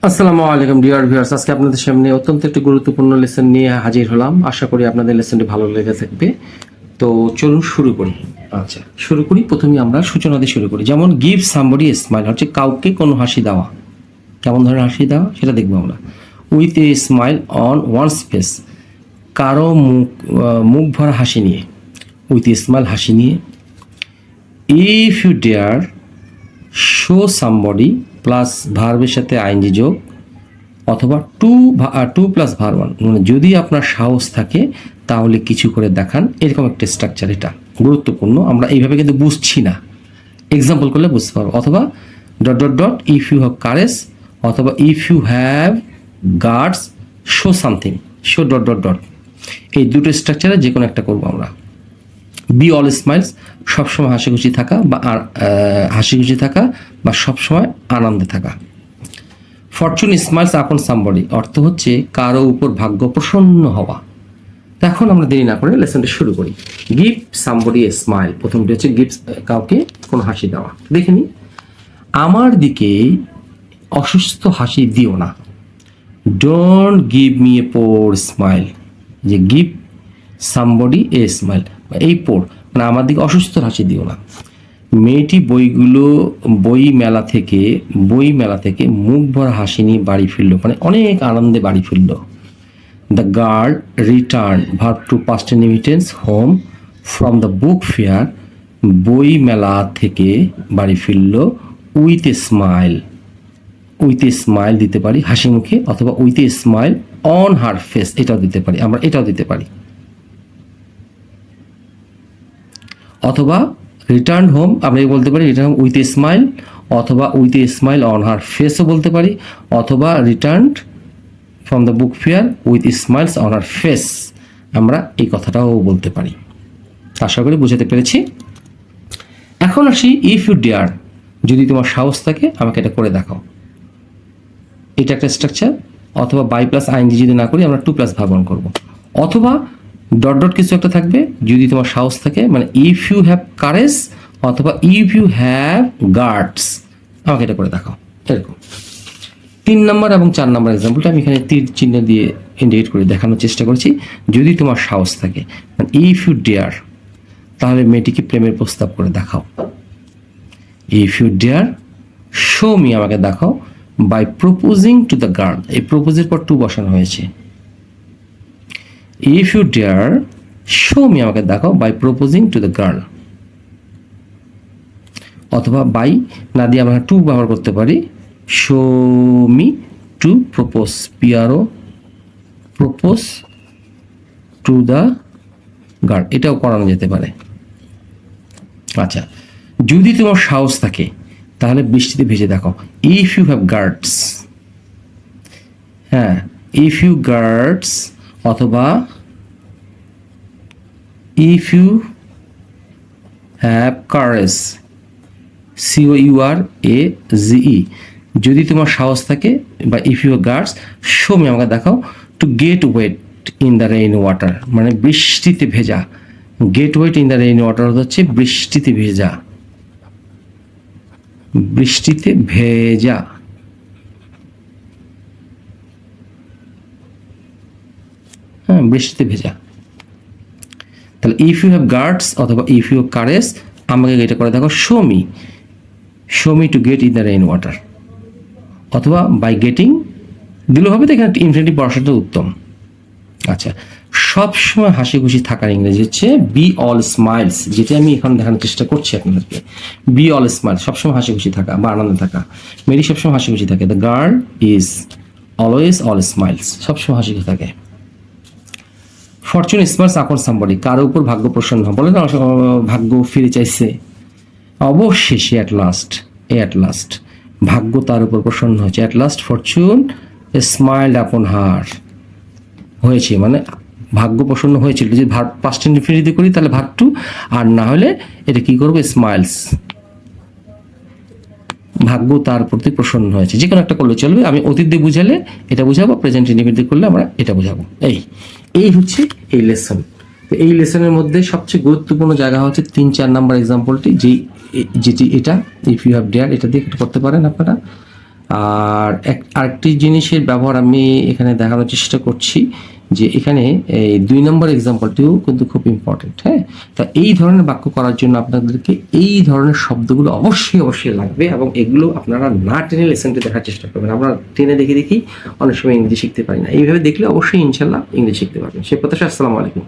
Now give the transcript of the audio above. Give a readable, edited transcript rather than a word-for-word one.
আসসালামু আলাইকুম dear viewers, আজকে আপনাদের সামনে অত্যন্ত একটি গুরুত্বপূর্ণ লেসন নিয়ে হাজির হলাম। আশা করি আপনাদের লেসনটি ভালো লেগে থাকবে। তো চলুন শুরু করি। আচ্ছা, শুরু করি। প্রথমে আমরা সূচনা দিয়ে শুরু করি। যেমন গিভ সামবডি এ স্মাইল হচ্ছে কাউকে কোনো হাসি দেওয়া। কেমন ধরনের হাসি দেওয়া সেটা দেখবো আমরা। With a smile on one's face, কারো মুখ ভরা হাসি নিয়ে। উইথ এ স্মাইল হাসি নিয়ে। If you dare show somebody plus ভার্বের সাথে আইএনজি যোগ, অথবা টু প্লাস ভার ওয়ান, মানে যদি আপনার সাহস থাকে তাহলে কিছু করে দেখান, এরকম একটা স্ট্রাকচার। এটা গুরুত্বপূর্ণ, আমরা এইভাবে কিন্তু বুঝছি না, এক্সাম্পল করলে বুঝতে পারবো। অথবা dot dot dot if you have courage, অথবা if you have guts show something, show dot dot dot. এই দুটো স্ট্রাকচারে যে কোনো একটা করবো আমরা। বি অল স্মাইলস, সবসময় হাসি খুশি থাকা বা সবসময় আনন্দে থাকা। ফরচুন স্মাইলস আপন সামবডি, অর্থ হচ্ছে কারো উপর ভাগ্য প্রসন্ন হওয়া। এখন আমরা দেরি না করে লেসনটা শুরু করি। গিভ সামবডি এ স্মাইল, প্রথমটি হচ্ছে গিভ, কাউকে কোনো হাসি দেওয়া। দেখে নি, আমার দিকে অসুস্থ হাসি দিও না। Don't give me a poor smile, যে গিভ সামবডি এ স্মাইল, এই পোর মানে আমার দিকে অসুস্থ হাসি দিও না। মেয়েটি বই মেলা থেকে মুখ ভরা হাসি নিয়ে বাড়ি ফিরল, মানে অনেক আনন্দে বাড়ি ফিরল। The girl return, verb to past indefinite, home from the book fair, বই মেলা থেকে বাড়ি ফিরল। With a smile, with a smile দিতে পারি হাসি মুখে, অথবা with a smile on her face, এটাও দিতে পারি আমরা, এটাও দিতে পারি। অথবা রিটার্ন হোম আমরা বলতে পারি রিটার্ন উইথ এ স্মাইল, অথবা with a smile on her ফেসও বলতে পারি, অথবা return from the book fair with smiles on her face, আমরা এই কথাটাও বলতে পারি। আশা করি বুঝাতে পেরেছি। এখন আসি ইফ ইউ ডেয়ার, যদি তোমার সাহস থাকে আমাকে এটা করে দেখাও। এটা একটা স্ট্রাকচার। অথবা বাই প্লাস আইএনজি যদি না করি আমরা টু প্লাস ভার্ব ওয়ান করবো, অথবা ডট ডট কিছু একটা থাকবে যদি তোমার সাহস থাকে, মানে ইফ ইউ হ্যাভ কারেজ, অথবা ইফ ইউ হ্যাভ গার্ডস, আমাকে এটা করে দেখাও, এরকম। 3 নম্বর এবং 4 নম্বর এক্সাম্পলটা আমি এখানে তীর চিহ্ন দিয়ে ইন্ডিকেট করে দেখানোর চেষ্টা করছি। যদি তোমার সাহস থাকে, মানে ইফ ইউ ডেয়ার, তাহলে মেয়েটিকে প্রেমের প্রস্তাব করে দেখাও। If you dare show me, আমাকে দেখাও, by proposing to the girl, এই প্রপোজের পর টু বসানো হয়েছে। If you dare show me, আমাকে দেখাও, by proposing to the girl. অথবা বাই না দিয়ে আমরা টু ব্যবহার করতে পারি, show me to propose, PRO propose to the girl, এটাও করানো যেতে পারে। আচ্ছা, যদি তোমার সাহস থাকে তাহলে বৃষ্টিতে ভেজে দেখো। ইফ ইউ হ্যাভ গার্ডস, হ্যাঁ, ইফ ইউ গার্ডস, অথবা if you have courage, COURAGE, যদি তোমার সাহস থাকে, বা if you guts show me, আমাকে দেখাও, to get wet in the rain water, মানে বৃষ্টিতে ভেজা। Get wet in the rain water হচ্ছে বৃষ্টিতে ভেজা, বৃষ্টিতে ভেজা। হ্যাঁ, বৃষ্টিতে ভেজা। তাহলে ইফ ইউ হ্যাভ গার্ডস অথবা ইফ ইউ কারেজ, আমাকে এটা করে দেখো, show me to get in the rain water, অথবা বাই গেটিং দিলেও হবে। এখানে ইনফিনিটিভ বসাটা উত্তম। আচ্ছা, সবসময় হাসি খুশি থাকার ইংরেজি হচ্ছে বি অল স্মাইলস, যেটা আমি এখন দেখানোর চেষ্টা করছি আপনাদেরকে। বি অল স্মাইলস, সবসময় হাসি খুশি থাকা বা আনন্দে থাকা। মেরি সবসময় হাসি খুশি থাকে। The girl is always all smiles, সবসময় হাসি খুশি থাকে। ফরচুন স্মাইলস আপন সামবডি, কারো উপর ভাগ্য প্রসন্ন, বলে না ভাগ্য ফিরে চাইছে, অবশেষে অ্যাট লাস্ট ভাগ্য তার উপর প্রসন্ন হয়েছে। অ্যাট লাস্ট ফরচুন স্মাইলড আপন হার, হয়েছে মানে ভাগ্য প্রসন্ন হয়েছিল। যদি ভার্ব পাস্ট ইনফিনিটিভ করি তাহলে ভার্ব টু, আর না হলে এটা কি করবো, স্মাইলস, ভাগ্য তার প্রতি প্রসন্ন হয়েছে, যে কোনো একটা করলে চলবে। আমি অতীত দিয়ে বুঝালে এটা বুঝাবো, প্রেজেন্ট ইনফিনিটিভ করলে আমরা এটা বুঝাবো। এই হচ্ছে এই লেসন। তো এই লেসনের মধ্যে সবচেয়ে গুরুত্বপূর্ণ জায়গা হচ্ছে 3-4 নাম্বার এক্সাম্পলটি, যেটি এটা ইফ ইউ হ্যাভ ডেয়ার, এটা দিয়ে করতে পারেন আপনারা। আর আরেকটি জিনিসের ব্যবহার আমি এখানে দেখানোর চেষ্টা করছি যে এখানে এই 2 নম্বর এক্সাম্পলটিও কিন্তু খুব ইম্পর্টেন্ট। হ্যাঁ, তা এই ধরনের বাক্য করার জন্য আপনাদেরকে এই ধরনের শব্দগুলো অবশ্যই লাগবে, এবং এগুলো আপনারা না টেনে লেসনটি দেখার চেষ্টা করবেন। আমরা টেনে দেখি অনেক সময় ইংরেজি শিখতে পারি না, এইভাবে দেখলে অবশ্যই ইনশাল্লাহ ইংরেজি শিখতে পারবেন। সে প্রত্যাশা। আসসালামু আলাইকুম।